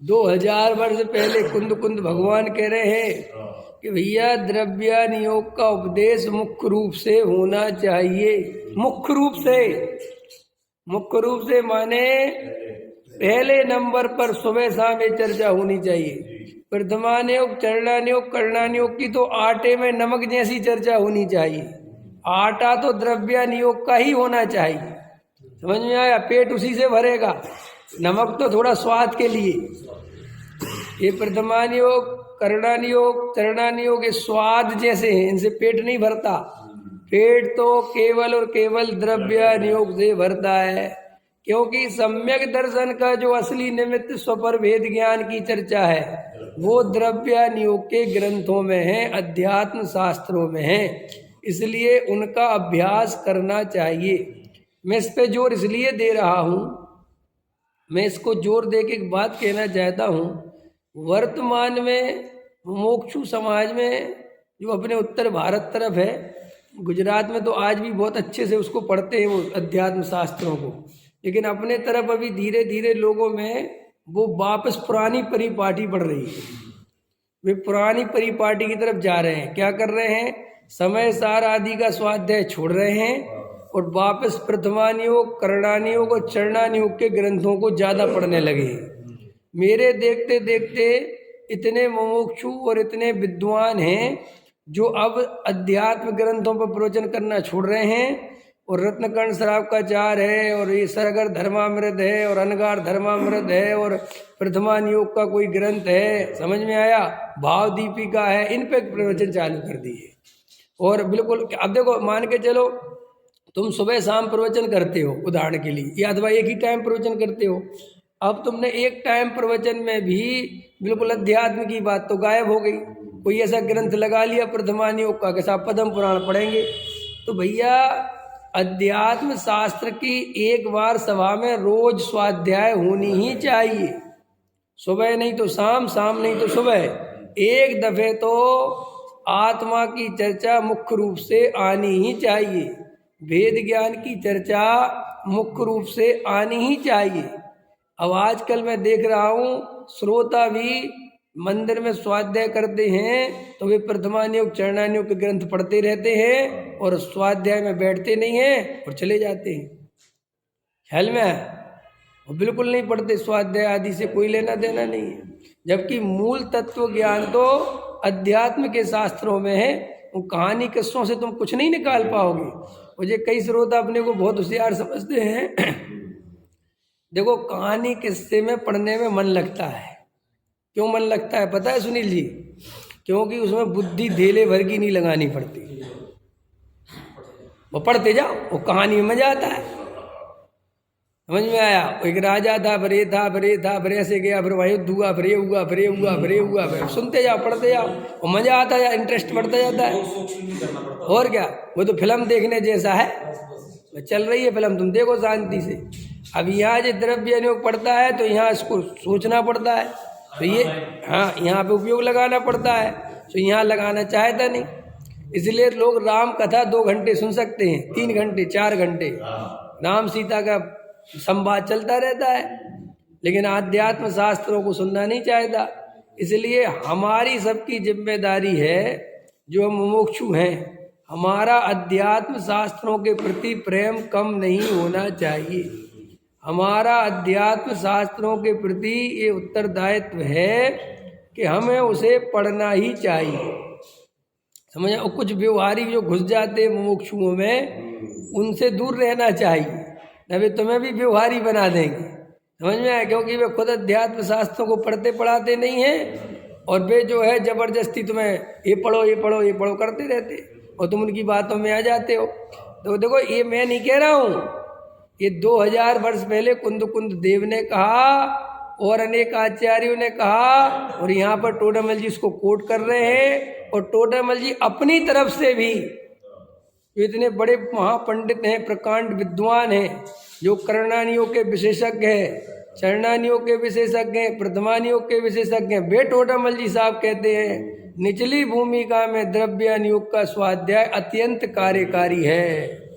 2000 वर्ष पहले कुंद कुंद भगवान कह रहे हैं कि भैया द्रव्यान योग का उपदेश मुख्य रूप से होना चाहिए। मुख्य रूप से माने पहले नंबर पर सुबह शाम ये चर्चा होनी चाहिए। प्रथमान योग, चरणान योग, करणान योग की तो आटे में नमक जैसी चर्चा होनी चाहिए। आटा तो द्रव्यान योग का ही होना चाहिए। समझ में आया? पेट उसी से भरेगा, नमक तो थोड़ा स्वाद के लिए। ये प्रथमान योग, करणान योग, चरणान योग ये स्वाद जैसे हैं, इनसे पेट नहीं भरता। पेट तो केवल और केवल द्रव्यान योग से भरता है, क्योंकि सम्यक दर्शन का जो असली निमित्त स्वपर भेद ज्ञान की चर्चा है वो द्रव्यान योग के ग्रंथों में है, अध्यात्म शास्त्रों में है। इसलिए उनका अभ्यास करना चाहिए। मैं इस पे जोर इसलिए दे रहा हूँ, मैं इसको जोर दे के एक बात कहना चाहता हूँ। वर्तमान में मुमुक्षु समाज में जो अपने उत्तर भारत तरफ है, गुजरात में तो आज भी बहुत अच्छे से उसको पढ़ते हैं वो अध्यात्म शास्त्रों को, लेकिन अपने तरफ अभी धीरे धीरे लोगों में वो वापस पुरानी परिपाटी पढ़ रही है। वे पुरानी परिपाटी की तरफ जा रहे हैं। क्या कर रहे हैं? समय सार आदि का स्वाध्याय छोड़ रहे हैं और वापस प्रथमान योग, करणान योग और चरणान योग के ग्रंथों को ज़्यादा पढ़ने लगे हैं। मेरे देखते देखते इतने मुमुक्षु और इतने विद्वान हैं जो अब अध्यात्म ग्रंथों पर प्रवचन करना छोड़ रहे हैं। और रत्नकर्ण श्रावकाचार है, और ये सरगर धर्मामृत है, और अनगार धर्मामृत है, और प्रथमान योग का कोई ग्रंथ है, समझ में आया, भाव दीपिका है, इन पे प्रवचन चालू कर दिए। और बिल्कुल अब देखो, मान के चलो तुम सुबह शाम प्रवचन करते हो उदाहरण के लिए, या अथवा एक ही टाइम प्रवचन करते हो। अब तुमने एक टाइम प्रवचन में भी बिल्कुल अध्यात्म की बात तो गायब हो गई। कोई ऐसा ग्रंथ लगा लिया प्रथमान योग का, कैसा पद्म पुराण पढ़ेंगे। तो भैया अध्यात्म शास्त्र की एक बार सभा में रोज स्वाध्याय होनी ही चाहिए। सुबह नहीं तो शाम, शाम नहीं तो सुबह, एक दफे तो आत्मा की चर्चा मुख्य रूप से आनी ही चाहिए। वेद ज्ञान की चर्चा मुख्य रूप से आनी ही चाहिए। अब आजकल मैं देख रहा हूँ श्रोता भी मंदिर में स्वाध्याय करते हैं तो वे प्रथमान योग, चरणान योग के ग्रंथ पढ़ते रहते हैं और स्वाध्याय में बैठते नहीं हैं और चले जाते हैं। ख्याल में है? वो बिल्कुल नहीं पढ़ते, स्वाध्याय आदि से कोई लेना देना नहीं है। जबकि मूल तत्व ज्ञान तो अध्यात्म के शास्त्रों में है। वो कहानी किस्सों से तुम कुछ नहीं निकाल पाओगे। मुझे कई श्रोता अपने को बहुत होशियार समझते हैं। देखो, कहानी किस्से में पढ़ने में मन लगता है। क्यों मन लगता है पता है सुनील जी? क्योंकि उसमें बुद्धि धेले भर की नहीं लगानी पड़ती। वो पढ़ते जाओ, वो कहानी में मजा आता है। समझ में आया? एक राजा था, बरे था, बरे था, बरे से गया, फिर वहाँ युद्ध हुआ, फिर ये हुआ, फिर ये हुआ, फिर ये हुआ, फिर सुनते जाओ, पढ़ते जाओ, वो मजा आता है, इंटरेस्ट बढ़ता जाता है। और क्या, वो तो फिल्म देखने जैसा है। चल रही है फिल्म, तुम देखो शांति से। अब यहाँ जो द्रव्य योग पड़ता है तो यहाँ इसको सोचना पड़ता है, तो ये हाँ यहाँ पे उपयोग लगाना पड़ता है, तो यहाँ लगाना चाहता नहीं। इसलिए लोग राम कथा 2 घंटे सुन सकते हैं, 3 घंटे, 4 घंटे राम सीता का संवाद चलता रहता है, लेकिन आध्यात्म शास्त्रों को सुनना नहीं चाहता। इसलिए हमारी सबकी जिम्मेदारी है, जो हम मुमुक्षु हैं, हमारा अध्यात्म शास्त्रों के प्रति प्रेम कम नहीं होना चाहिए। हमारा अध्यात्म शास्त्रों के प्रति ये उत्तरदायित्व है कि हमें उसे पढ़ना ही चाहिए। समझ? और कुछ व्यवहारिक जो घुस जाते हैं मुमुक्षुओं में, उनसे दूर रहना चाहिए, न वे तुम्हें भी व्यवहारी बना देंगे। समझ में आया? क्योंकि वे खुद अध्यात्म शास्त्रों को पढ़ते पढ़ाते नहीं हैं, और वे जो है जबरदस्ती तुम्हें ये पढ़ो, ये पढ़ो, ये पढ़ो करते रहते, और तुम उनकी बातों में आ जाते हो। तो देखो, ये मैं नहीं कह रहा हूँ, ये 2000 वर्ष पहले कुंद कुंद देव ने कहा और अनेक आचार्यों ने कहा, और यहाँ पर टोडामल जी इसको कोट कर रहे हैं। और टोडामल जी अपनी तरफ से भी, जो इतने बड़े महापंडित हैं, प्रकांड विद्वान हैं, जो करणानियों के विशेषज्ञ हैं, चरणानियों के विशेषज्ञ हैं, प्रथमानियों के विशेषज्ञ हैं, वे टोडामल जी साहब कहते हैं निचली भूमिका में द्रव्यान योग का स्वाध्याय अत्यंत कार्यकारी है।